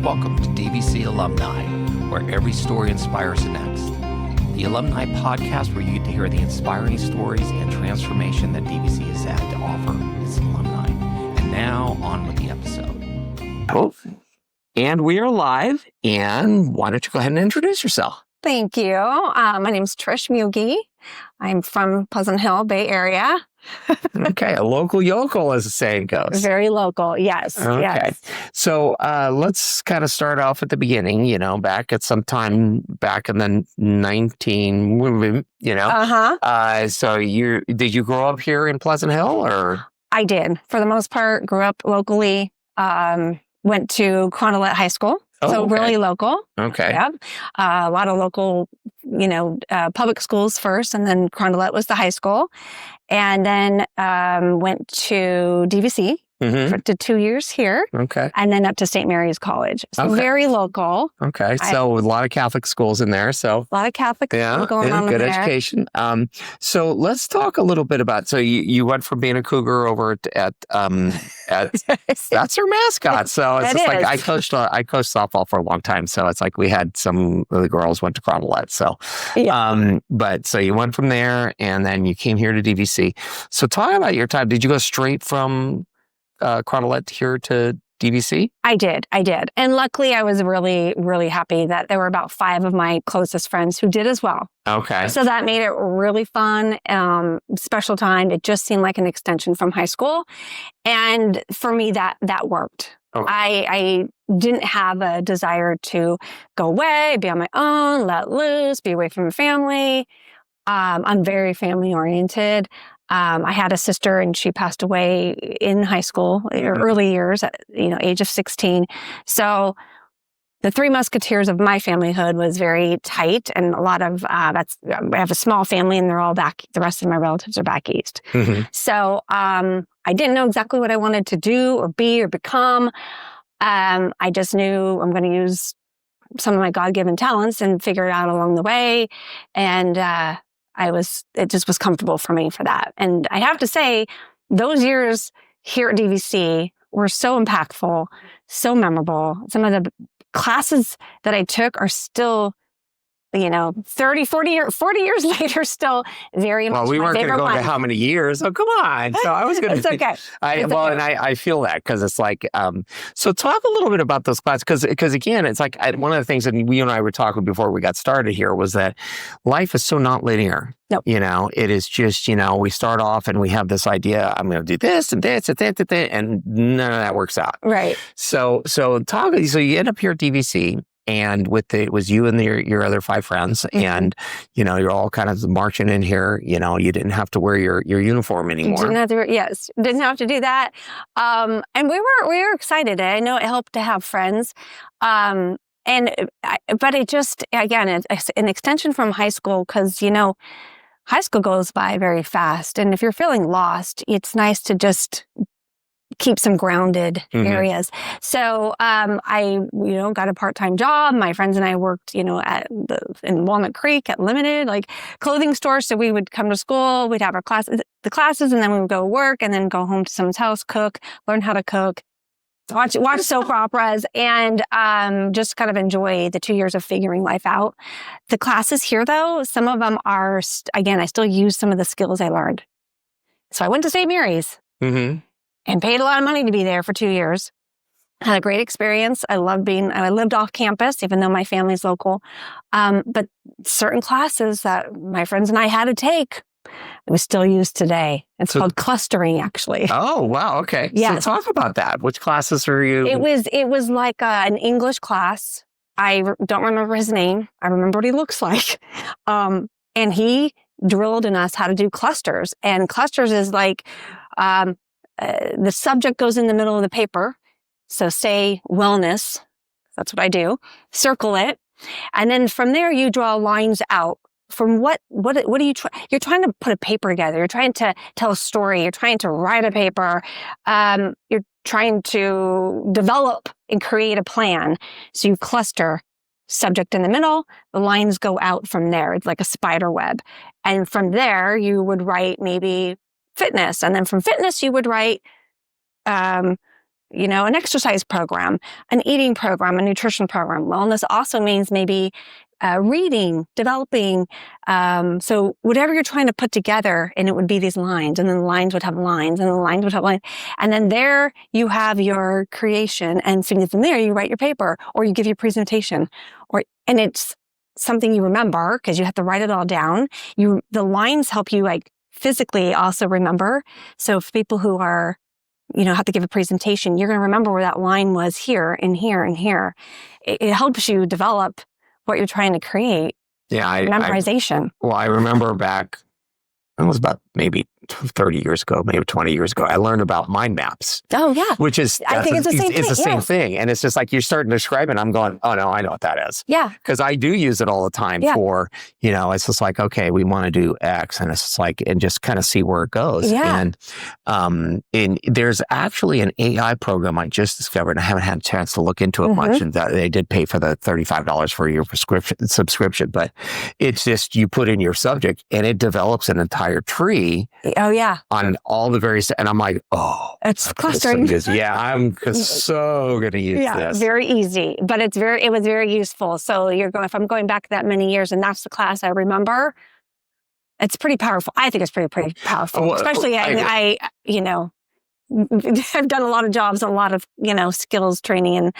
Welcome to DVC Alumni, where every story inspires the next. The Alumni podcast where you get to hear the inspiring stories and transformation that DVC has had to offer its alumni. And now, on with the episode. Oh, and we are live. And why don't you go ahead and introduce yourself? Thank you. My name is Trish Muegge. I'm from Pleasant Hill, Bay Area. Okay, a local yokel, as the saying goes. Very local, yes. Okay. Yes. So let's kind of start off at the beginning, back at some time back in the 19, So did you grow up here in Pleasant Hill or? I did. For the most part, grew up locally, went to Carondelet High School. So really local. Okay. Yep. A lot of local, public schools first, and then Carondelet was the high school. And then went to DVC for 2 years here. Okay. And then up to St. Mary's College. So very local. Okay. So a lot of Catholic schools in there. So a lot of Catholic schools going on good there. education. So let's talk a little bit about, so you went from being a Cougar over at that's her mascot. So it's just like I coached softball for a long time. So it's like we had some of the girls went to Carondelet. So, but so you went from there and then you came here to DVC. So talk about your time. Did you go straight from Carondelet here to DVC? I did. And luckily I was really, really happy that there were about 5 of my closest friends who did as well. Okay. So that made it really fun, special time. It just seemed like an extension from high school. And for me, that worked. Okay. I didn't have a desire to go away, be on my own, let loose, be away from family. I'm very family oriented. I had a sister and she passed away in high school, early years, at age of 16. So the 3 Musketeers of my familyhood was very tight, and a lot of I have a small family and they're all back. The rest of my relatives are back east. Mm-hmm. So I didn't know exactly what I wanted to do or be or become. I just knew I'm going to use some of my God-given talents and figure it out along the way. And it just was comfortable for me for that. And I have to say, those years here at DVC were so impactful, so memorable. Some of the classes that I took are still, 30, 40 years later, still very much my favorite. Well, we weren't going to go into how many years. Oh, come on. So I was going to. It's okay. And I feel that because it's like, so talk a little bit about those classes because again, it's like one of the things that you and I were talking before we got started here was that life is so not linear. Nope. It is just, we start off and we have this idea, I'm going to do this and this and that, and none of that works out. Right. So you end up here at DVC. And it was you and your other 5 friends, mm-hmm. and you're all kind of marching in here. You didn't have to wear your uniform anymore. Didn't have to do that. And we were excited. I know it helped to have friends. But it just, again, it's an extension from high school because high school goes by very fast, and if you're feeling lost, it's nice to just keep some grounded areas. So I got a part-time job. My friends and I worked, in Walnut Creek at Limited, like clothing stores. So we would come to school, we'd have the classes, and then we would go work and then go home to someone's house, cook, learn how to cook, watch soap operas, and just kind of enjoy the 2 years of figuring life out. The classes here, though, some of them are, again, I still use some of the skills I learned. So I went to St. Mary's. Mm-hmm. And paid a lot of money to be there for 2 years. Had a great experience. I lived off campus, even though my family's local. But certain classes that my friends and I had to take, we still use today. It's called clustering, actually. Oh, wow. Okay. Yeah. So talk about that. Which classes are you? It was like an English class. I don't remember his name. I remember what he looks like. And he drilled in us how to do clusters. And clusters is like, the subject goes in the middle of the paper. So say wellness. That's what I do. Circle it. And then from there, you draw lines out. From what are you trying? You're trying to put a paper together. You're trying to tell a story. You're trying to write a paper. You're trying to develop and create a plan. So you cluster subject in the middle. The lines go out from there. It's like a spider web. And from there, you would write maybe fitness. And then from fitness, you would write an exercise program, an eating program, a nutrition program. Wellness also means maybe reading, developing. So whatever you're trying to put together, and it would be these lines, and then the lines would have lines, and the lines would have lines. And then there you have your creation. And so from there, you write your paper or you give your presentation, and it's something you remember because you have to write it all down. The lines help you like physically also remember. So for people who are, have to give a presentation, you're going to remember where that line was here and here and here. It helps you develop what you're trying to create. Yeah. Memorization. I remember back, it was about maybe 30 years ago, maybe 20 years ago, I learned about mind maps. Oh, yeah. Which is, I think it's the same thing. It's the same thing. And it's just like you're starting to describe it. And I'm going, oh, no, I know what that is. Yeah. Because I do use it all the time for, it's just like, okay, we want to do X. And it's just like, and just kind of see where it goes. Yeah. And there's actually an AI program I just discovered. And I haven't had a chance to look into it much. And they did pay for the $35 for your subscription. But it's just, you put in your subject and it develops an entire tree. Oh, yeah. On all the various, and I'm like, oh, it's clustering. Yeah, I'm so going to use this. Yeah, very easy, but it was very useful. So if I'm going back that many years and that's the class I remember, it's pretty powerful. I think it's pretty powerful, well, especially I've done a lot of jobs, a lot of, skills training, and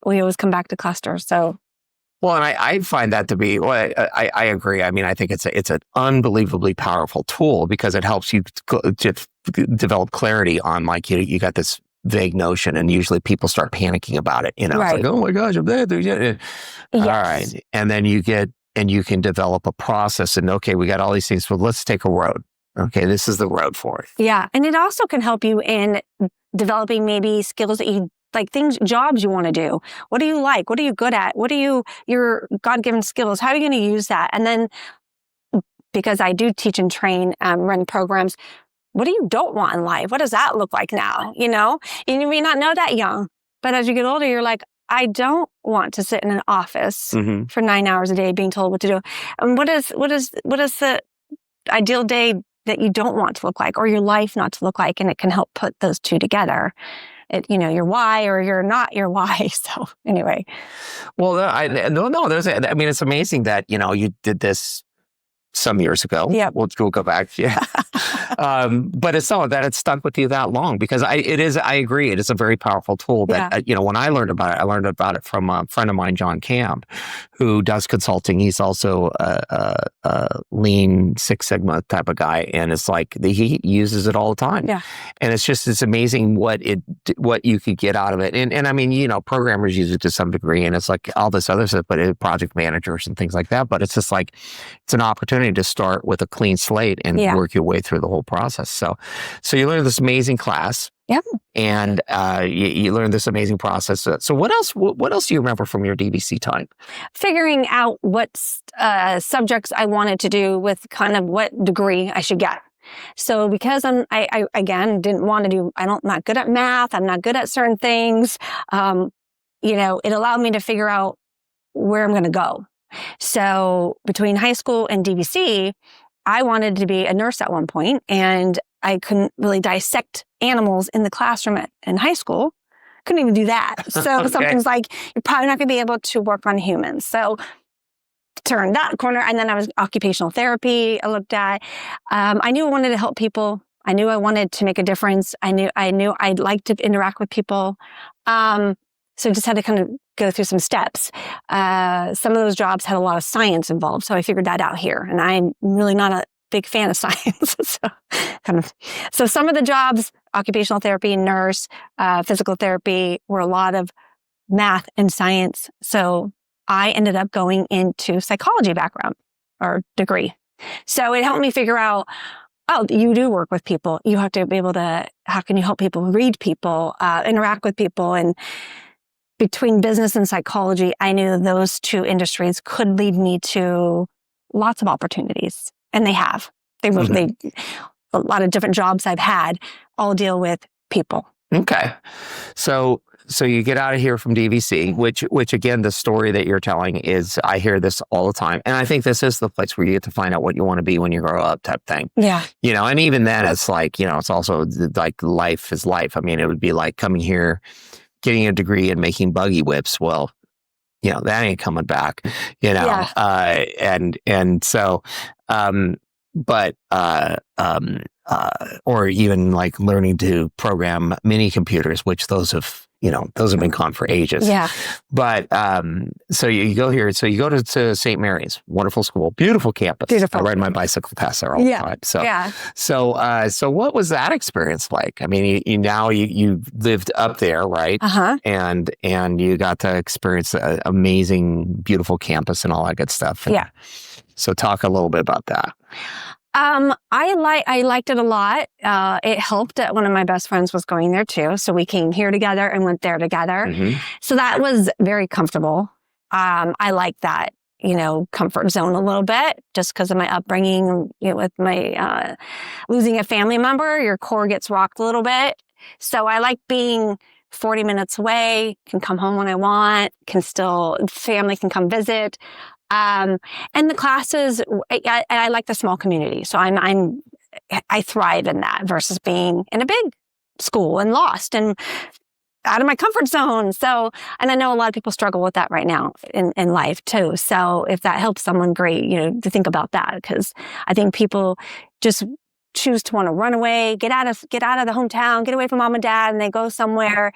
we always come back to clusters. So. Well, and I find that to be, I agree. I mean, I think it's an unbelievably powerful tool because it helps you to develop clarity on, like, you got this vague notion, and usually people start panicking about it. Right. It's like, oh my gosh, I'm there. Yes. All right. And then you can develop a process and, okay, we got all these things. Well, let's take a road. Okay, this is the road for it. Yeah. And it also can help you in developing maybe skills that jobs you want to do. What do you like? What are you good at? What are your God-given skills? How are you going to use that? And then, because I do teach and train, run programs, what do you don't want in life? What does that look like now? You may not know that young, but as you get older, you're like, I don't want to sit in an office for 9 hours a day being told what to do. And what is the ideal day that you don't want to look like, or your life not to look like? And it can help put those two together. Your why, or you're not your why. So anyway. Well, it's amazing that, you did this some years ago. Yeah. We'll go back. Yeah. But it's so that it's stuck with you that long, because I agree. It is a very powerful tool that, when I learned about it from a friend of mine, John Camp, who does consulting. He's also a Lean Six Sigma type of guy. And it's like, he uses it all the time. Yeah. And it's amazing what you could get out of it. And I mean, programmers use it to some degree, and it's like all this other stuff, but project managers and things like that. But it's just like, it's an opportunity to start with a clean slate and work your way through the whole process. So you learned this amazing class. Yeah. And you learned this amazing process. So what else do you remember from your DVC time? Figuring out what subjects I wanted to do with kind of what degree I should get. So because I again didn't want to do, I'm not good at math. I'm not good at certain things. It allowed me to figure out where I'm going to go. So between high school and DVC, I wanted to be a nurse at one point, and I couldn't really dissect animals in the classroom in high school. Couldn't even do that. So something's like, you're probably not going to be able to work on humans. So turned that corner. And then I was occupational therapy. I looked at, I knew I wanted to help people. I knew I wanted to make a difference. I knew I'd like to interact with people. So just had to kind of go through some steps. Some of those jobs had a lot of science involved. So I figured that out here. And I'm really not a big fan of science. So some of the jobs, occupational therapy, nurse, physical therapy, were a lot of math and science. So I ended up going into psychology background or degree. So it helped me figure out, oh, you do work with people. You have to be able to, how can you help people read people, interact with people? And between business and psychology, I knew those two industries could lead me to lots of opportunities. And they have. A lot of different jobs I've had all deal with people. Okay. So so you get out of here from DVC, which again, the story that you're telling is, I hear this all the time. And I think this is the place where you get to find out what you want to be when you grow up type thing. Yeah. And even then it's like, it's also like life is life. I mean, it would be like coming here, getting a degree and making buggy whips. Well, that ain't coming back, Yeah. And so, or even like learning to program mini computers, which those have been gone for ages. Yeah. But so you go here. So you go to St. Mary's, wonderful school, beautiful campus. Beautiful. I ride my bicycle past there all the time. So yeah. So what was that experience like? I mean, you lived up there, right? Uh-huh. And you got to experience an amazing, beautiful campus and all that good stuff. Yeah. So talk a little bit about that. I liked it a lot. It helped that one of my best friends was going there too. So we came here together and went there together. Mm-hmm. So that was very comfortable. I like that, comfort zone a little bit just because of my upbringing, with my, losing a family member, your core gets rocked a little bit. So I like being 40 minutes away, can come home when I want, family can come visit. And the classes, I like the small community. So I thrive in that versus being in a big school and lost and out of my comfort zone. So, and I know a lot of people struggle with that right now in life too. So if that helps someone, great, to think about that, because I think people just choose to want to run away, get out of the hometown, get away from mom and dad, and they go somewhere.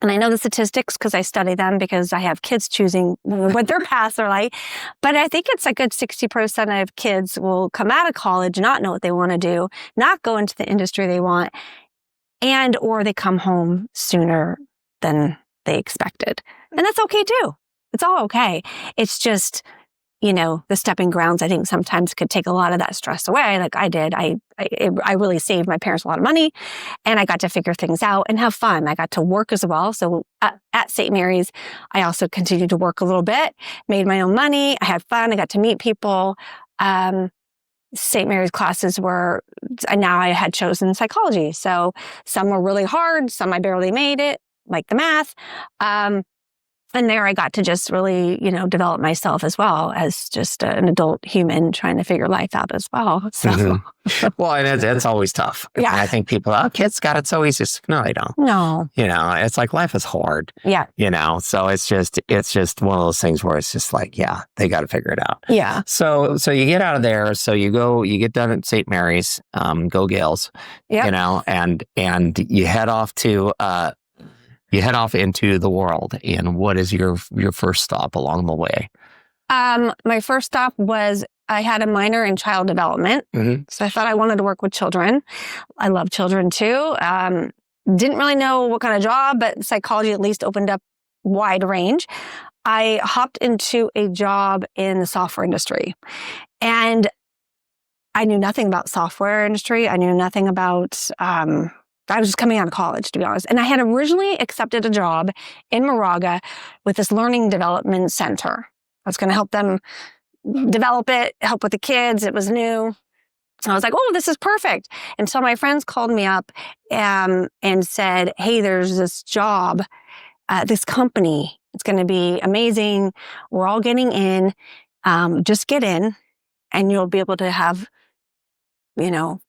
And I know the statistics because I study them because I have kids choosing what their paths are like. But I think it's a good 60% of kids will come out of college, not know what they want to do, not go into the industry they want, or they come home sooner than they expected. And that's okay too. It's all okay. It's just, the stepping grounds, I think sometimes could take a lot of that stress away. Like I did. I really saved my parents a lot of money and I got to figure things out and have fun. I got to work as well. So at St. Mary's, I also continued to work a little bit, made my own money. I had fun. I got to meet people. St. Mary's classes now I had chosen psychology. So some were really hard. Some I barely made it, like the math. And there I got to just really, develop myself as well as just an adult human trying to figure life out as well. So, Well, and it's always tough. Yeah. And I think people, kids got it so easy. No, they don't. No. It's like life is hard. Yeah. So it's just one of those things where it's just like, yeah, they got to figure it out. Yeah. So you get out of there. So you get done at St. Mary's, go Gales, Yep. and you head off to, into the world. And what is your first stop along the way? My first stop was I had a minor in child development. Mm-hmm. So I thought I wanted to work with children. I love children too. Didn't really know what kind of job, but psychology at least opened up wide range. I hopped into a job in the software industry and I knew nothing about software industry. I knew nothing about, I was just coming out of college, to be honest. And I had originally accepted a job in Moraga with this learning development center. I was going to help them develop it, help with the kids. It was new. So I was like, oh, this is perfect. And so my friends called me up and said, hey, there's this job, this company. It's going to be amazing. We're all getting in. Just get in and you'll be able to have, you'll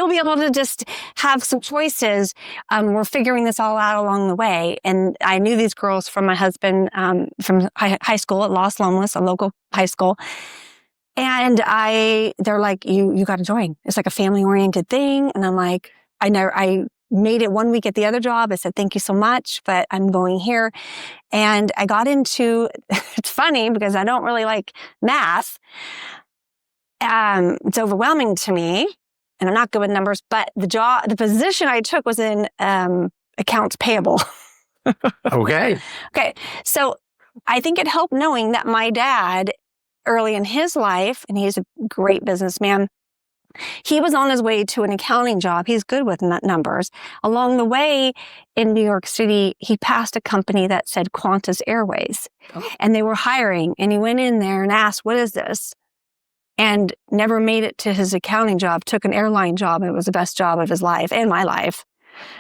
be able to just have some choices. We're figuring this all out along the way. And I knew these girls from my husband from high school at Los Lomas, a local high school. And they're like, you got to join. It's like a family-oriented thing. And I'm like, I made it 1 week at the other job. I said, thank you so much, but I'm going here. And I got into, it's funny because I don't really like math. It's overwhelming to me. And I'm not good with numbers, but the position I took was in accounts payable. Okay. Okay. So I think it helped knowing that my dad, early in his life, and he's a great businessman, he was on his way to an accounting job. He's good with numbers. Along the way in New York City, he passed a company that said Qantas Airways, and they were hiring. And he went in there and asked, what is this? And never made it to his accounting job, took an airline job. It was the best job of his life and my life.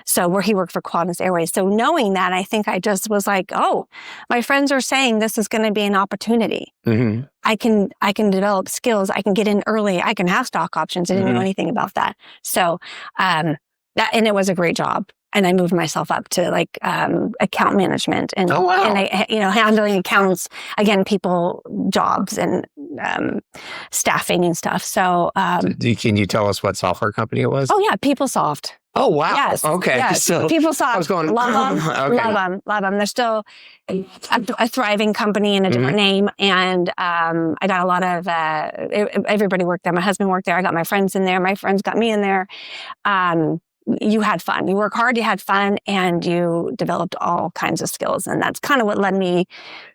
So where he worked for Qantas Airways. So knowing that, I think I just was like, oh, my friends are saying this is going to be an opportunity. Mm-hmm. I can develop skills. I can get in early. I can have stock options. I didn't know anything about that. So, and it was a great job. And I moved myself up to like account management and Oh, wow. and I, handling accounts, again, people jobs and staffing and stuff. So Can you tell us what software company it was? oh yeah, PeopleSoft. Oh, wow. Yes. Okay. Yes. So PeopleSoft. I was going, love them. okay. Love them. They're still a thriving company in a different name. And I got a lot of, everybody worked there. My husband worked there. I got my friends in there. My friends got me in there. You had fun. You work hard, you had fun, and you developed all kinds of skills. And that's kind of what led me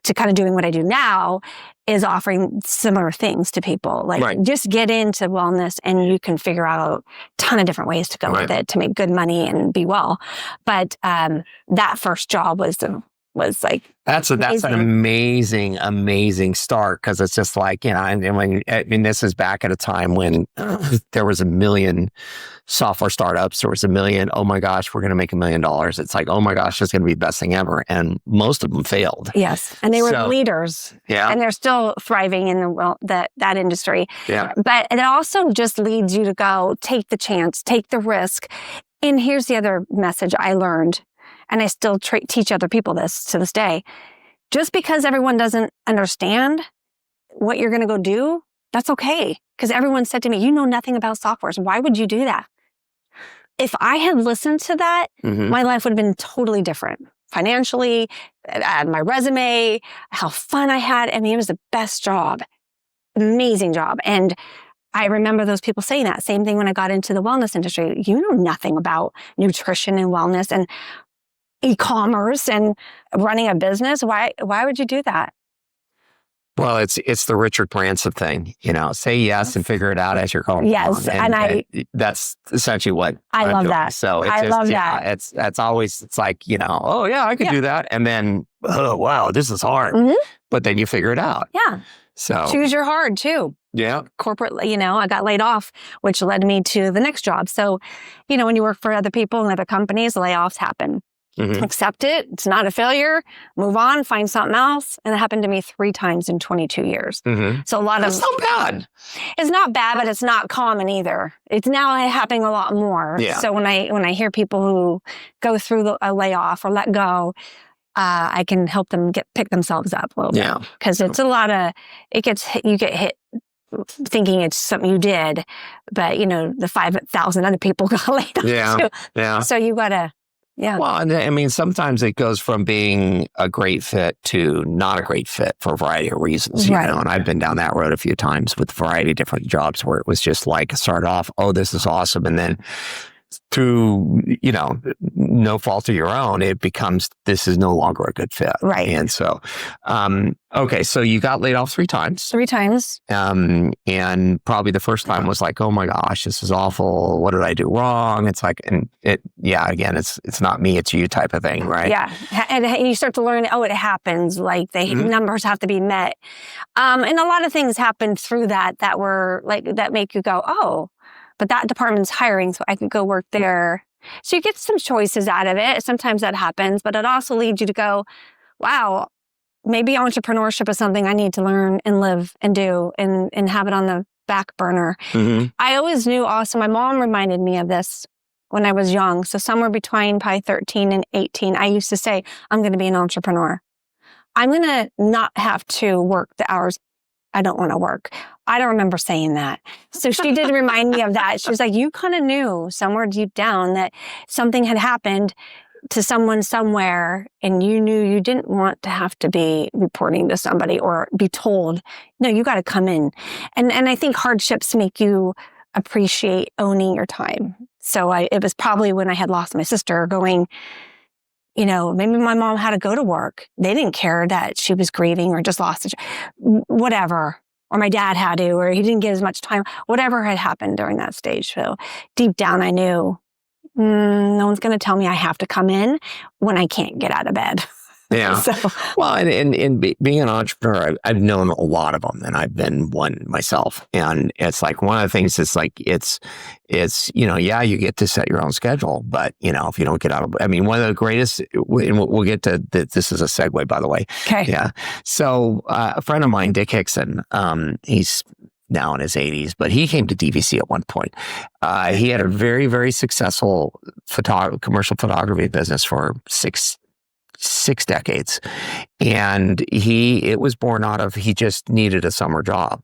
to kind of doing what I do now, is offering similar things to people. Like just get into wellness and you can figure out a ton of different ways to go with it to make good money and be well. But that first job was like that's an amazing start, because it's just like, and this is back at a time when there was a million software startups. There was a million, oh my gosh, we're going to make $1 million. It's like, oh my gosh, it's going to be the best thing ever. And most of them failed. Yes. And they were the leaders. Yeah. And they're still thriving in that industry. Yeah. But it also just leads you to go take the chance, take the risk. And here's the other message I learned. And I still teach other people this to this day. Just because everyone doesn't understand what you're going to go do, that's okay. Because everyone said to me, you know nothing about softwares. Why would you do that? If I had listened to that, my life would have been totally different. Financially, my resume, how fun I had. I mean, it was the best job. Amazing job. And I remember those people saying that. Same thing when I got into the wellness industry. You know nothing about nutrition and wellness and e-commerce and running a business. Why would you do that? Well, it's the Richard Branson thing, say yes and figure it out as you're going. Yes. And that's essentially what I love doing. that. So it's I love that. It's always, it's like, oh yeah, I could do that. And then, oh, wow, this is hard. But then you figure it out. Yeah. So choose your hard too. Yeah. Corporate, I got laid off, which led me to the next job. So, when you work for other people and other companies, layoffs happen. Accept it. It's not a failure. Move on, find something else. And it happened to me 3 times in 22 years. So a lot That's not bad. It's not bad, but it's not common either. It's now happening a lot more. Yeah. So when I hear people who go through a layoff or let go, I can help them pick themselves up a little bit. Because it's a lot of, you get hit thinking it's something you did, but the 5,000 other people got laid off too. Yeah. So you gotta, Well, and I mean, sometimes it goes from being a great fit to not a great fit for a variety of reasons, and I've been down that road a few times with a variety of different jobs where it was just like, start off, oh, this is awesome. And then through, no fault of your own, it becomes, this is no longer a good fit. Right. And so, okay. So you got laid off 3 times. 3 times. And probably the first time was like, oh my gosh, this is awful. What did I do wrong? It's like, again, it's not me, it's you type of thing. Right. Yeah. And you start to learn, it happens. Like the numbers have to be met. And a lot of things happen through that were like, that make you go, oh, but that department's hiring, so I could go work there. So you get some choices out of it. Sometimes that happens, but it also leads you to go, wow, maybe entrepreneurship is something I need to learn and live and do and have it on the back burner. I always knew also, my mom reminded me of this when I was young. So somewhere between probably 13 and 18, I used to say, I'm going to be an entrepreneur. I'm going to not have to work the hours I don't want to work. I don't remember saying that. So she did remind me of that. She was like, you kind of knew somewhere deep down that something had happened to someone somewhere, and you knew you didn't want to have to be reporting to somebody or be told, no, you got to come in. And I think hardships make you appreciate owning your time. So it was probably when I had lost my sister going, maybe my mom had to go to work. They didn't care that she was grieving or just lost whatever. Or my dad had to, or he didn't get as much time, whatever had happened during that stage. So deep down, I knew no one's going to tell me I have to come in when I can't get out of bed. Yeah. Well, and being an entrepreneur, I've known a lot of them, and I've been one myself. And it's like one of the things is like, it's, yeah, you get to set your own schedule, but if you don't get out of, one of the greatest, and we'll get to, this is a segue, by the way. Okay. Yeah. So a friend of mine, Dick Hickson, he's now in his 80s, but he came to DVC at one point. He had a very, very successful commercial photography business for six decades. And it was born out of, he just needed a summer job,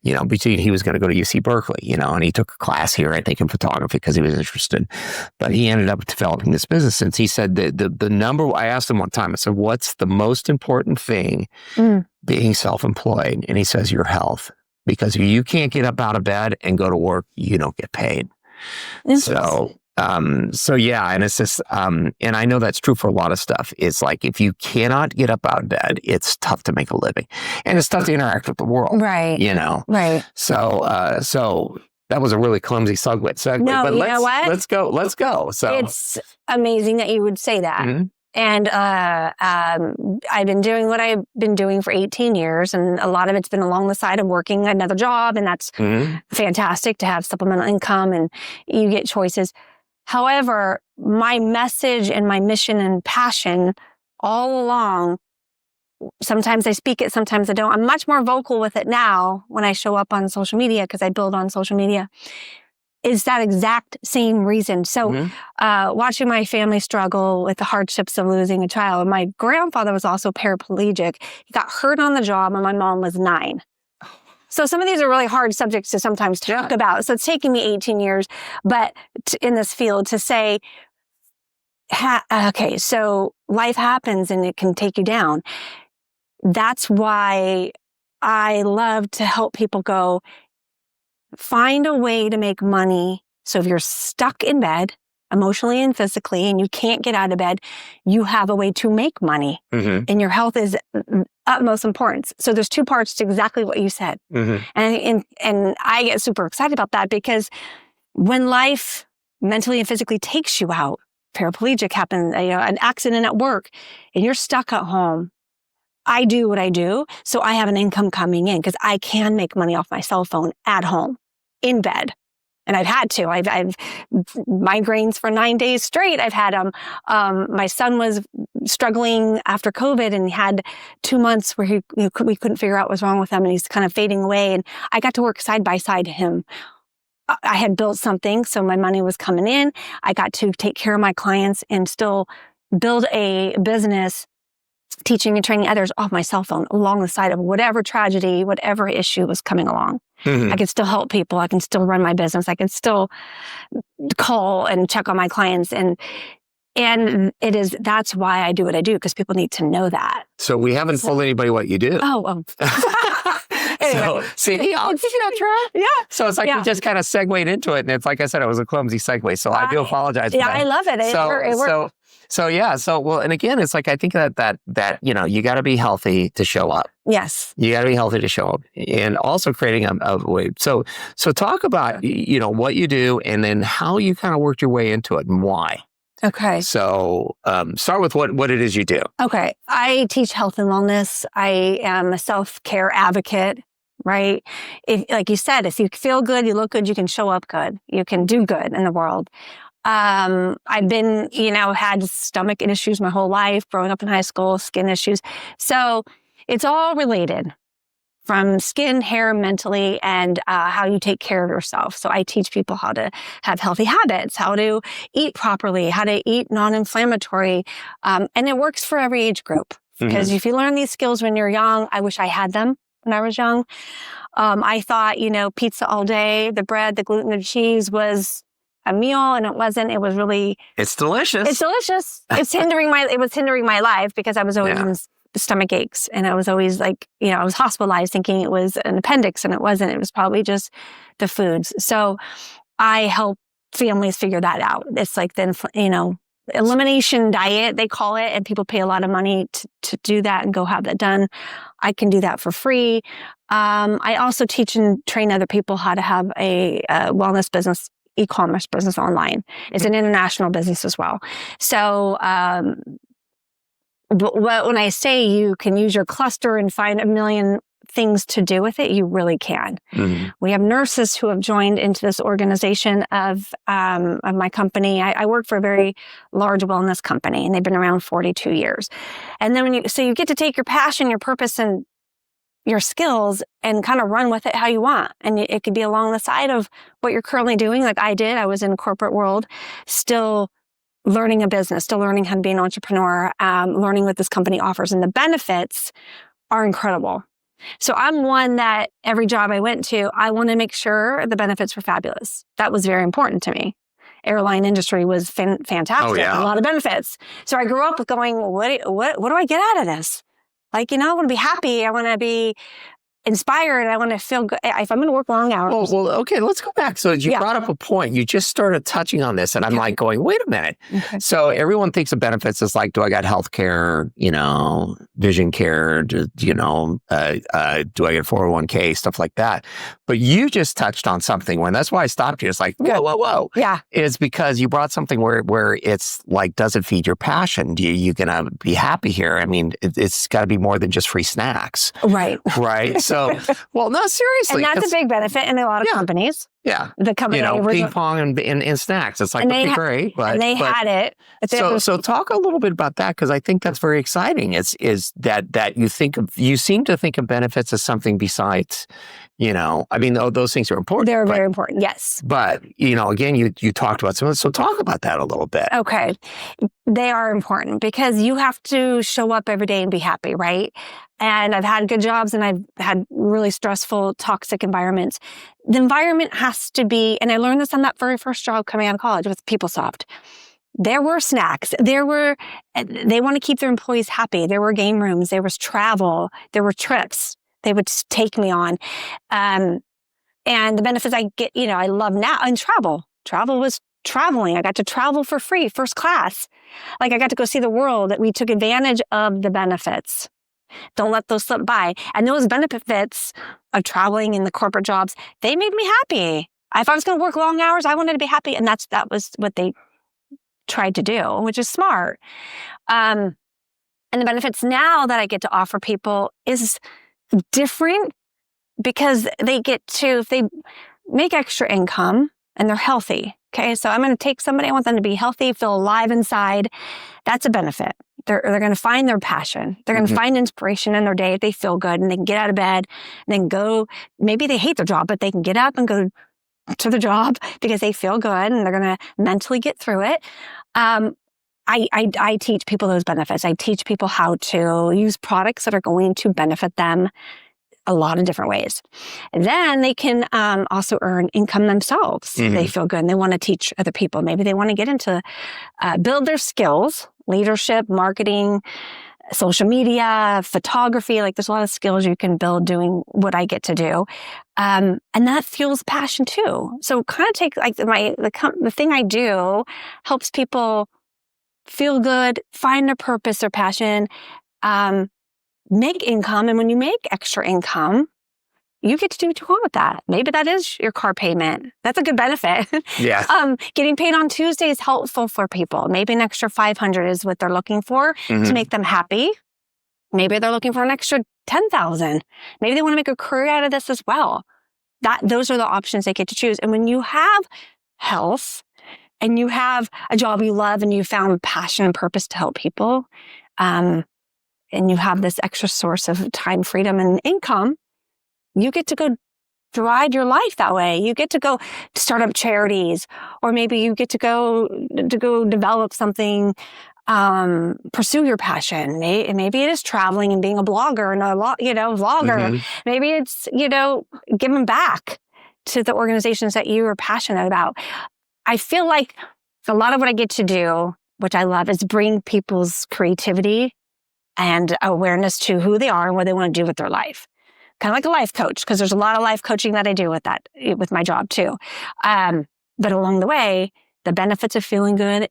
between he was going to go to UC Berkeley, and he took a class here, I think, in photography because he was interested. But he ended up developing this business. And he said the number, I asked him one time, I said, what's the most important thing being self-employed? And he says, your health. Because if you can't get up out of bed and go to work, you don't get paid. So yeah, and it's just, and I know that's true for a lot of stuff. It's like, if you cannot get up out of bed, it's tough to make a living, and it's tough to interact with the world. Right. Right. So that was a really clumsy segue. No, but you know what? Let's go. So it's amazing that you would say that. Mm-hmm. And I've been doing what I've been doing for 18 years, and a lot of it's been along the side of working another job, and that's fantastic to have supplemental income, and you get choices. However, my message and my mission and passion all along, sometimes I speak it, sometimes I don't. I'm much more vocal with it now when I show up on social media, because I build on social media, is that exact same reason. So watching my family struggle with the hardships of losing a child. My grandfather was also paraplegic. He got hurt on the job, and my mom was 9. So some of these are really hard subjects to sometimes talk about. So it's taken me 18 years, but in this field to say, okay, so life happens and it can take you down. That's why I love to help people go, find a way to make money. So if you're stuck in bed, emotionally and physically, and you can't get out of bed, you have a way to make money. And your health is utmost importance. So there's 2 parts to exactly what you said. And I get super excited about that, because when life mentally and physically takes you out, paraplegic happens, an accident at work, and you're stuck at home, I do what I do. So I have an income coming in, because I can make money off my cell phone at home, in bed. And I've had to. I've migraines for 9 days straight. I've had my son was struggling after COVID, and he had 2 months where we couldn't figure out what's wrong with him, and he's kind of fading away. And I got to work side by side him. I had built something, so my money was coming in. I got to take care of my clients and still build a business, teaching and training others off my cell phone, along the side of whatever tragedy, whatever issue was coming along. I can still help people. I can still run my business. I can still call and check on my clients. And that's why I do what I do, because people need to know that. So we haven't told anybody what you do. Anyway. So, see, did you not try? Yeah. So it's like we just kind of segued into it, and it's like I said, it was a clumsy segue. So I do apologize for that. I love it. It worked. Well, and again, it's like, I think that you got to be healthy to show up. Yes. You got to be healthy to show up, and also creating a way. So talk about, what you do, and then how you kind of worked your way into it and why. Okay. So start with what it is you do. Okay. I teach health and wellness. I am a self-care advocate, right? Like you said, if you feel good, you look good, you can show up good, you can do good in the world. I've been, had stomach issues my whole life, growing up in high school, skin issues. So it's all related, from skin, hair, mentally, and how you take care of yourself. So I teach people how to have healthy habits, how to eat properly, how to eat non-inflammatory. And it works for every age group. Because if you learn these skills when you're young, I wish I had them when I was young. I thought, pizza all day, the bread, the gluten, the cheese was a meal, and it wasn't. It was really... It's delicious. It's delicious. It was hindering my life, because I was always in stomach aches, and I was always like, I was hospitalized thinking it was an appendix, and it wasn't. It was probably just the foods. So I help families figure that out. It's like the, elimination diet, they call it, and people pay a lot of money to do that and go have that done. I can do that for free. I also teach and train other people how to have a wellness business, e-commerce business online. It's an international business as well. So But when I say you can use your cluster and find a million things to do with it, you really can. Mm-hmm. We have nurses who have joined into this organization of my company. I work for a very large wellness company, and they've been around 42 years. And then you get to take your passion, your purpose, and your skills and kind of run with it how you want. And it could be along the side of what you're currently doing. Like I did. I was in the corporate world, still learning a business, still learning how to be an entrepreneur, learning what this company offers. And the benefits are incredible. So I'm one that every job I went to, I want to make sure the benefits were fabulous. That was very important to me. Airline industry was fantastic. Oh, yeah. A lot of benefits. So I grew up with going, what do I get out of this? Like, I want to be happy. I want to be inspired. I want to feel good. If I'm going to work long hours. Well, okay, let's go back. So you brought up a point. You just started touching on this, and I'm like going, wait a minute. Okay. So everyone thinks of benefits as like, do I got health care, vision care, do I get 401k, stuff like that. But you just touched on something that's why I stopped you. It's like, whoa. Yeah. It's because you brought something where it's like, does it feed your passion? You going to be happy here? I mean, it's got to be more than just free snacks. Right. Right. So, well, no, seriously. And that's a big benefit in a lot of companies. Yeah. The company ping pong and snacks. It's like, okay, great. But they had it. So talk a little bit about that, because I think that's very exciting. Is that you seem to think of benefits as something besides, those things are important. They're very important, yes. But, again, you talked about some of it. So talk about that a little bit. Okay. They are important because you have to show up every day and be happy, right? And I've had good jobs and I've had really stressful, toxic environments. The environment has to be, and I learned this on that very first job coming out of college with PeopleSoft. There were snacks. They want to keep their employees happy. There were game rooms. There was travel. There were trips they would take me on. And the benefits I get, I love now. And travel. Travel was traveling. I got to travel for free, first class. Like I got to go see the world. That we took advantage of the benefits. Don't let those slip by. And those benefits of traveling in the corporate jobs, they made me happy. If I was going to work long hours, I wanted to be happy. And that was what they tried to do, which is smart. And the benefits now that I get to offer people is different because they get to, if they make extra income and they're healthy. Okay. So I'm going to take somebody, I want them to be healthy, feel alive inside. That's a benefit. They're going to find their passion. They're going to find inspiration in their day if they feel good and they can get out of bed and then go. Maybe they hate their job, but they can get up and go to the job because they feel good and they're going to mentally get through it. I teach people those benefits. I teach people how to use products that are going to benefit them a lot of different ways. And then they can also earn income themselves. They feel good and they want to teach other people. Maybe they want to get into build their skills, leadership, marketing, social media, photography. Like there's a lot of skills you can build doing what I get to do. And that fuels passion too. So kind of take like the thing I do helps people feel good, find their purpose, their passion, make income. And when you make extra income, you get to do what you want with that. Maybe that is your car payment. That's a good benefit. Yeah. Getting paid on Tuesday is helpful for people. Maybe an extra $500 is what they're looking for to make them happy. Maybe they're looking for an extra $10,000. Maybe they want to make a career out of this as well. Those are the options they get to choose. And when you have health and you have a job you love and you found passion and purpose to help people, and you have this extra source of time, freedom, and income, you get to go ride your life that way. You get to go start up charities, or maybe you get to go develop something, pursue your passion. Maybe it is traveling and being a blogger and vlogger. Maybe it's, giving back to the organizations that you are passionate about. I feel like a lot of what I get to do, which I love, is bring people's creativity and awareness to who they are and what they want to do with their life. Kind of like a life coach, because there's a lot of life coaching that I do with my job too. But along the way, the benefits of feeling good,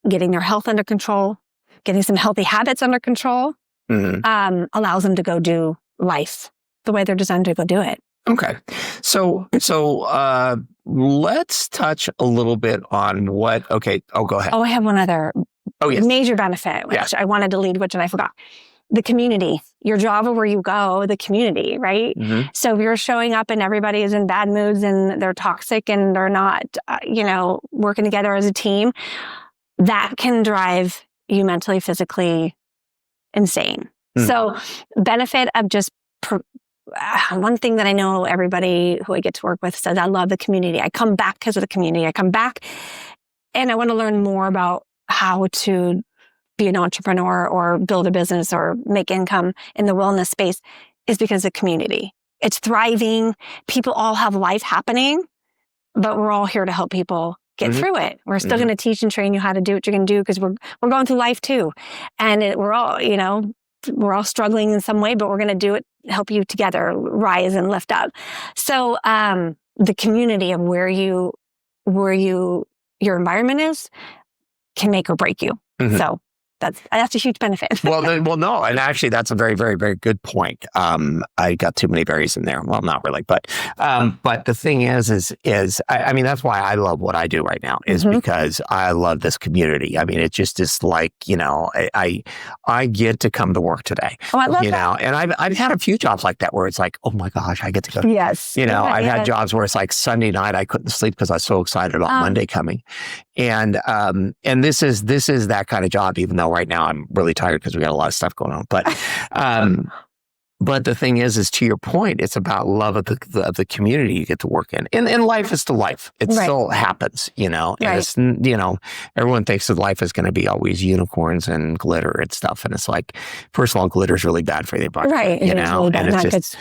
getting their health under control, getting some healthy habits under control, allows them to go do life the way they're designed to go do it. Okay. So let's touch a little bit on go ahead. Oh, I have one other Oh, yes. Major benefit, which I wanted to lead, which I forgot. The community, your job or where you go, the community, right? Mm-hmm. So if you're showing up and everybody is in bad moods and they're toxic and they're not, working together as a team, that can drive you mentally, physically insane. Mm. So benefit of just one thing that I know everybody who I get to work with says, I love the community. I come back because of the community. I come back and I want to learn more about how to be an entrepreneur or build a business or make income in the wellness space is because of community. It's thriving. People all have life happening, but we're all here to help people get through it. We're still going to teach and train you how to do what you're going to do because we're going through life too. And we're all struggling in some way, but we're going to do it, help you together rise and lift up. So the community of where your environment is can make or break you. Mm-hmm. So that's a huge benefit. Well, no, and actually, that's a very, very, very good point. I got too many berries in there. Well, not really, but the thing is, I mean, that's why I love what I do right now is because I love this community. I mean, it just is like, I get to come to work today. Oh, I love that. And I've had a few jobs like that where it's like, oh my gosh, I get to go. Yes. I've had jobs where it's like Sunday night I couldn't sleep because I was so excited about Monday coming, and this is that kind of job, even though right now I'm really tired because we got a lot of stuff going on. But the thing is to your point, it's about love of the community you get to work in. And life is still life. It still happens, and it's, everyone thinks that life is going to be always unicorns and glitter and stuff. And it's like, first of all, glitter is really bad for the environment, right? And it's just,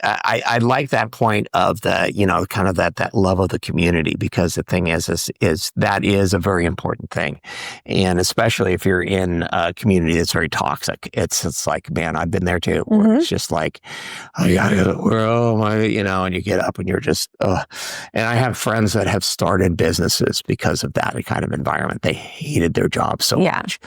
I like that point of the, kind of that love of the community, because the thing is that is a very important thing. And especially if you're in a community that's very toxic, it's like, man, I've been there too, where it's just like, and you get up and you're just, and I have friends that have started businesses because of that kind of environment. They hated their job so much.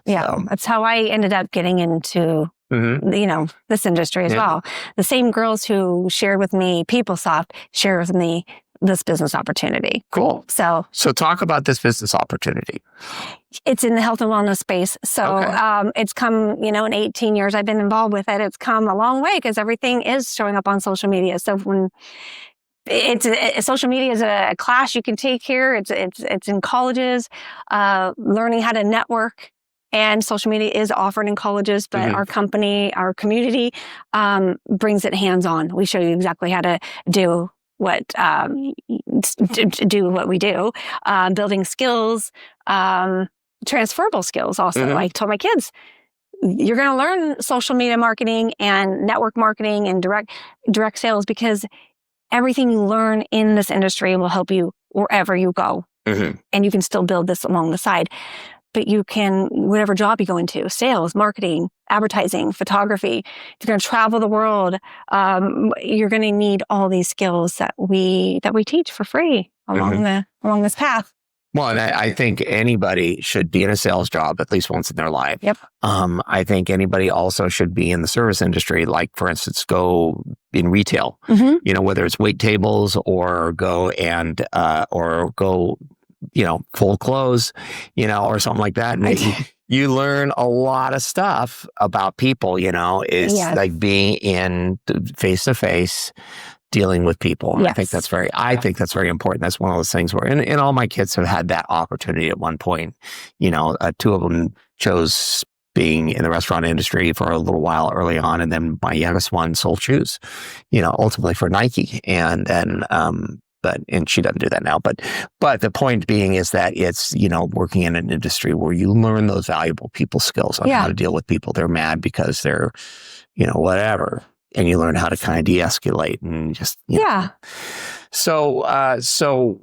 Yeah. So. That's how I ended up getting into this industry as well. The same girls who shared with me PeopleSoft shared with me this business opportunity. Cool. So talk about this business opportunity. It's in the health and wellness space. So it's come, in 18 years I've been involved with it. It's come a long way because everything is showing up on social media. So when social media is a class you can take here. It's in colleges, learning how to network. And social media is offered in colleges, but our community brings it hands-on. We show you exactly how to do what we do, building skills, transferable skills also. I told my kids, you're going to learn social media marketing and network marketing and direct sales, because everything you learn in this industry will help you wherever you go. And you can still build this along the side. But you can, whatever job you go into, sales, marketing, advertising, photography, if you're going to travel the world, you're going to need all these skills that we teach for free along this path. Well, and I think anybody should be in a sales job at least once in their life. Yep. I think anybody also should be in the service industry, like, for instance, go in retail, whether it's wait tables or go and, fold clothes, or something like that. And you learn a lot of stuff about people, it's like being in face to face, dealing with people. And I think that's very important. That's one of those things where, and all my kids have had that opportunity at one point. Two of them chose being in the restaurant industry for a little while early on. And then my youngest one sold shoes, ultimately for Nike. And then, and she doesn't do that now. But the point being is that it's, working in an industry where you learn those valuable people skills on how to deal with people. They're mad because they're, whatever. And you learn how to kind of de-escalate and just, So.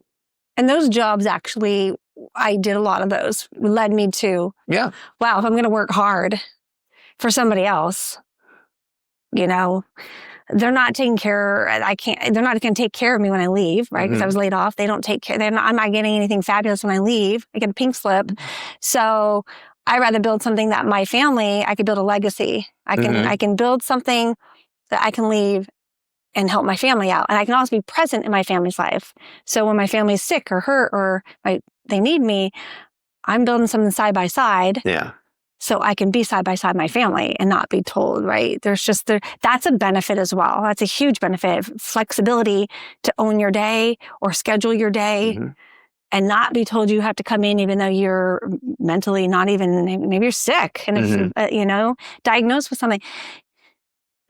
And those jobs, actually, I did a lot of those, led me to, wow, if I'm going to work hard for somebody else, they're not taking care. They're not going to take care of me when I leave, right? Because I was laid off. They don't take care. I'm not getting anything fabulous when I leave. I get a pink slip. So I'd rather build something that my family, I could build a legacy. I can build something that I can leave and help my family out. And I can also be present in my family's life. So when my family's sick or hurt or they need me, I'm building something side by side. Yeah. So I can be side by side my family and not be told, right? That's a benefit as well. That's a huge benefit. Flexibility to own your day or schedule your day and not be told you have to come in even though you're mentally not even, maybe you're sick and if diagnosed with something.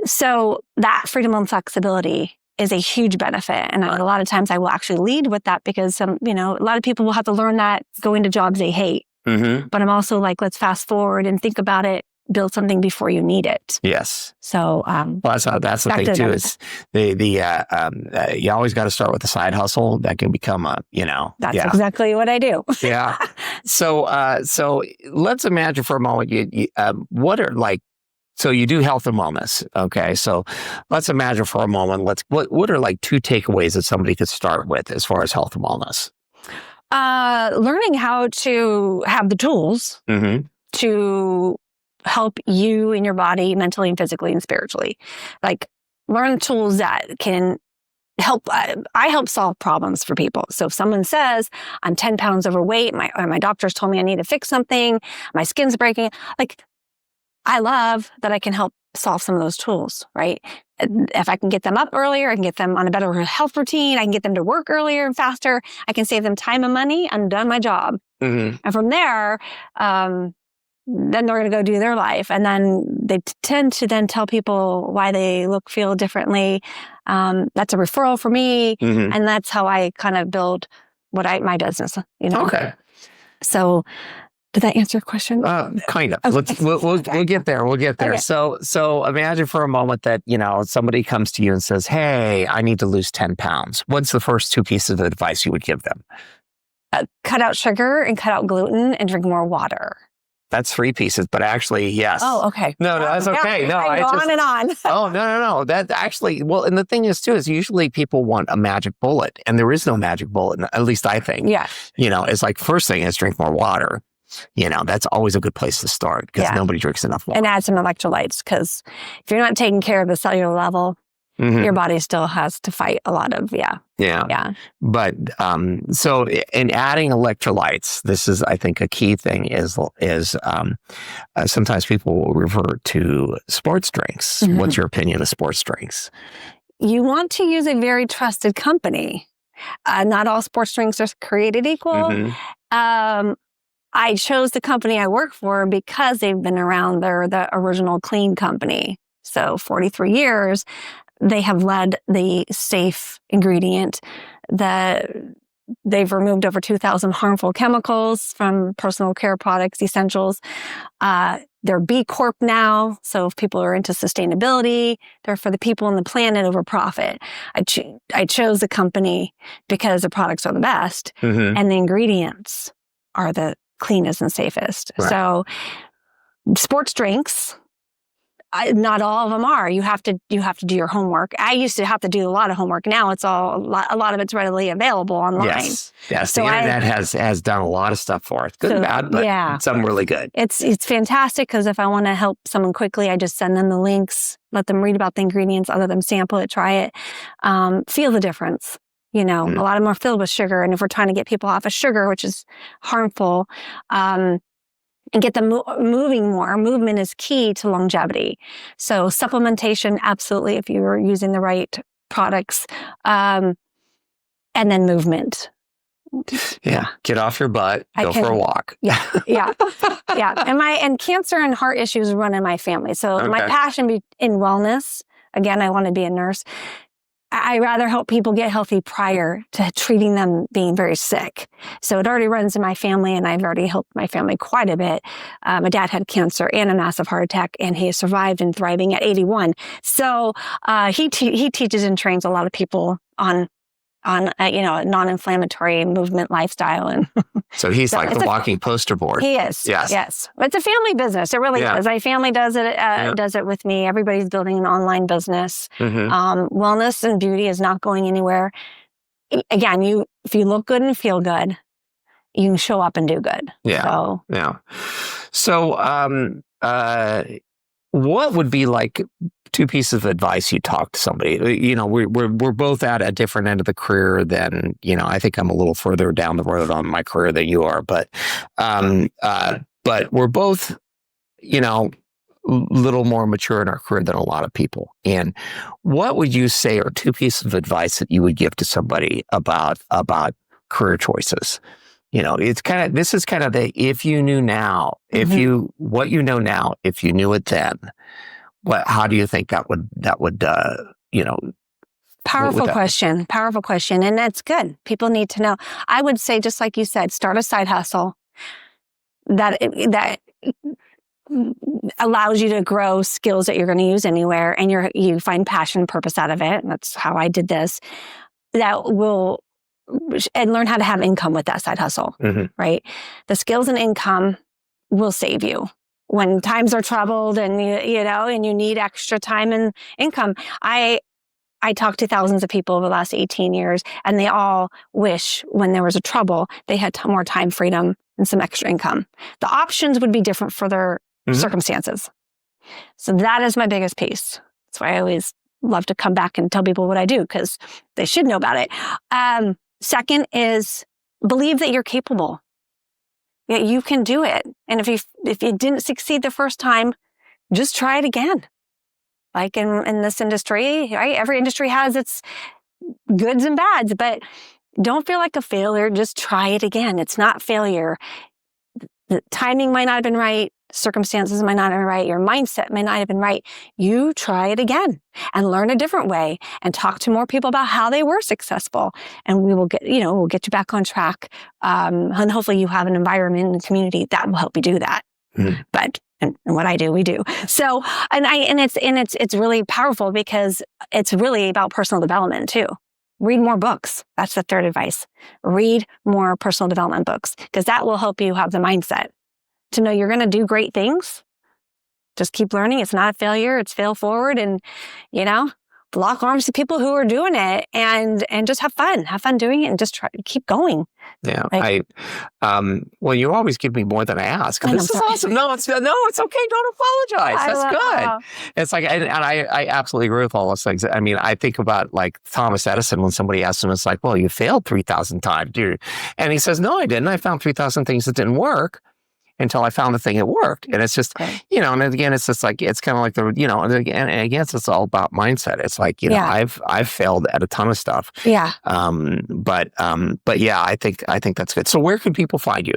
So that freedom and flexibility is a huge benefit. And a lot of times I will actually lead with that because a lot of people will have to learn that going to jobs they hate. But I'm also like, let's fast forward and think about it, build something before you need it. Yes. So, that's the thing too, is you always got to start with a side hustle that can become that's exactly what I do. Yeah. So let's imagine for a moment, so you do health and wellness. Okay. So let's imagine for a moment, what are like 2 takeaways that somebody could start with as far as health and wellness? Learning how to have the tools to help you in your body mentally and physically and spiritually. Like learn tools that can help. I help solve problems for people. So if someone says I'm 10 pounds overweight, my doctors told me I need to fix something, my skin's breaking, like I love that I can help solve some of those tools, right? If I can get them up earlier, I can get them on a better health routine, I can get them to work earlier and faster, I can save them time and money, I'm done my job. And from there, then they're going to go do their life. And then they tend to then tell people why they feel differently. That's a referral for me. And that's how I kind of build my business, Okay. So did that answer your question? Kind of. Okay. We'll get there. We'll get there. Okay. So imagine for a moment that, somebody comes to you and says, hey, I need to lose 10 pounds. What's the first 2 pieces of advice you would give them? Cut out sugar and cut out gluten and drink more water. That's 3 pieces, but actually, yes. Oh, okay. No, that's okay. Yeah, No, I go on and on. Oh, no. That actually, and the thing is too, is usually people want a magic bullet and there is no magic bullet. At least I think, it's like first thing is drink more water. That's always a good place to start because nobody drinks enough water. And add some electrolytes because if you're not taking care of the cellular level, your body still has to fight a lot of, Yeah. But so in adding electrolytes, this is, I think, a key thing is sometimes people will revert to sports drinks. What's your opinion of sports drinks? You want to use a very trusted company. Not all sports drinks are created equal. I chose the company I work for because they've been around. They're the original clean company. So 43 years, they have led the safe ingredient. They've removed over 2,000 harmful chemicals from personal care products, essentials. They're B Corp now. So if people are into sustainability, they're for the people and the planet over profit. I chose the company because the products are the best and the ingredients are the cleanest and safest. Right. So sports drinks, not all of them are. You have to do your homework. I used to have to do a lot of homework. Now it's a lot of it's readily available online. Yes. So the internet has done a lot of stuff for us. Good and bad, but some really good. It's fantastic because if I want to help someone quickly, I just send them the links, let them read about the ingredients, let them sample it, try it, feel the difference. A lot of them are filled with sugar. And if we're trying to get people off of sugar, which is harmful, and get them moving more, movement is key to longevity. So supplementation, absolutely, if you're using the right products, and then movement. Yeah. Get off your butt, go for a walk. Yeah. And cancer and heart issues run in my family. So my passion in wellness, again, I want to be a nurse. I rather help people get healthy prior to treating them being very sick. So it already runs in my family, and I've already helped my family quite a bit. My dad had cancer and a massive heart attack, and he survived and thriving at 81. So he teaches and trains a lot of people on a non-inflammatory movement lifestyle. And so he's like the walking poster board. He is. Yes. It's a family business. It really is. My family does it with me. Everybody's building an online business. Wellness and beauty is not going anywhere. Again, if you look good and feel good, you can show up and do good. Yeah. So what would be like 2 pieces of advice you talk to somebody? We're both at a different end of the career than, I think I'm a little further down the road on my career than you are, but we're both, little more mature in our career than a lot of people. And what would you say are 2 pieces of advice that you would give to somebody about career choices? This is kind of the, if you knew now, what you know now, if you knew it then, how do you think that would Powerful question. And that's good. People need to know. I would say, just like you said, start a side hustle that allows you to grow skills that you're going to use anywhere, and you find passion and purpose out of it. And that's how I did this. And learn how to have income with that side hustle, right? The skills and income will save you when times are troubled and and you need extra time and income. I talked to thousands of people over the last 18 years, and they all wish when there was a trouble, they had more time freedom and some extra income. The options would be different for their circumstances. So that is my biggest piece. That's why I always love to come back and tell people what I do, because they should know about it. Second is believe that you're capable. Yeah, you can do it. And if you didn't succeed the first time, just try it again. Like in this industry, right? Every industry has its goods and bads, but don't feel like a failure. Just try it again. It's not failure. The timing might not have been right. Circumstances might not have been right. Your mindset may not have been right. You try it again and learn a different way and talk to more people about how they were successful. And we will we'll get you back on track. And hopefully you have an environment and community that will help you do that. But and what I do, we do. So, it's really powerful because it's really about personal development too. Read more books. That's the third advice. Read more personal development books, because that will help you have the mindset to know you're going to do great things. Just keep learning. It's not a failure. It's fail forward, and, lock arms to people who are doing it, and just have fun doing it, and just keep going. Yeah. Well, you always give me more than I ask. This is awesome. No, it's okay. Don't apologize. That's good. It's like, and I absolutely agree with all those things. I mean, I think about like Thomas Edison, when somebody asked him, it's like, well, you failed 3,000 times, dude. And he says, no, I didn't. I found 3,000 things that didn't work until I found the thing that worked. And it's just, and again, it's just like, it's kind of like and again, it's all about mindset. It's like, I've failed at a ton of stuff. Yeah. But yeah, I think that's good. So where can people find you?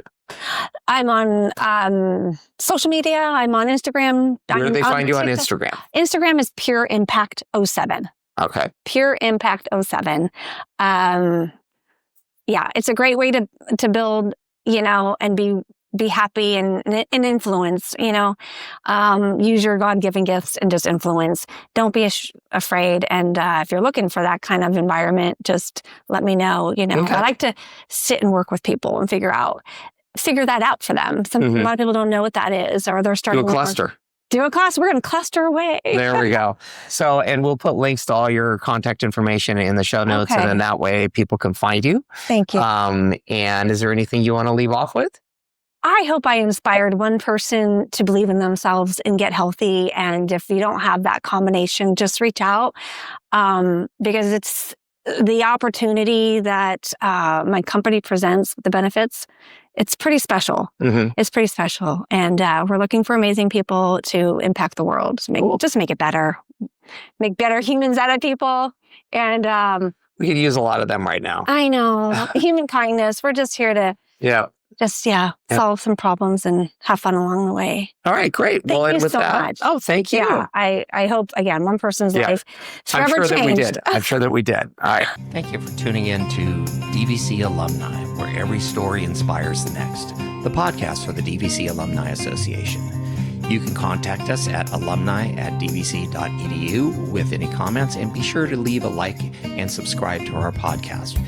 I'm on social media. I'm on Instagram. Where do they find you on Instagram? Instagram is Pure Impact 07. Okay. Pure Impact 07. It's a great way to build, and be happy and influence, use your God-given gifts and just influence. Don't be afraid. And if you're looking for that kind of environment, just let me know. Okay. I like to sit and work with people and figure that out for them. A lot of people don't know what that is, or they're starting do a cluster. We're going to cluster away. There we go. So, and we'll put links to all your contact information in the show notes, and then that way people can find you. Thank you. And is there anything you want to leave off with? I hope I inspired one person to believe in themselves and get healthy. And if you don't have that combination, just reach out, because it's the opportunity that my company presents, the benefits. It's pretty special. It's pretty special. And we're looking for amazing people to impact the world, just make it better, make better humans out of people. And we could use a lot of them right now. I know. Human kindness. We're just here to solve some problems and have fun along the way. All right, great. Thank you so much. Oh, thank you. Yeah, I hope, again, one person's life forever changed. I'm sure that we did. All right. Thank you for tuning in to DVC Alumni, where every story inspires the next, the podcast for the DVC Alumni Association. You can contact us at alumni@dvc.edu with any comments, and be sure to leave a like and subscribe to our podcast.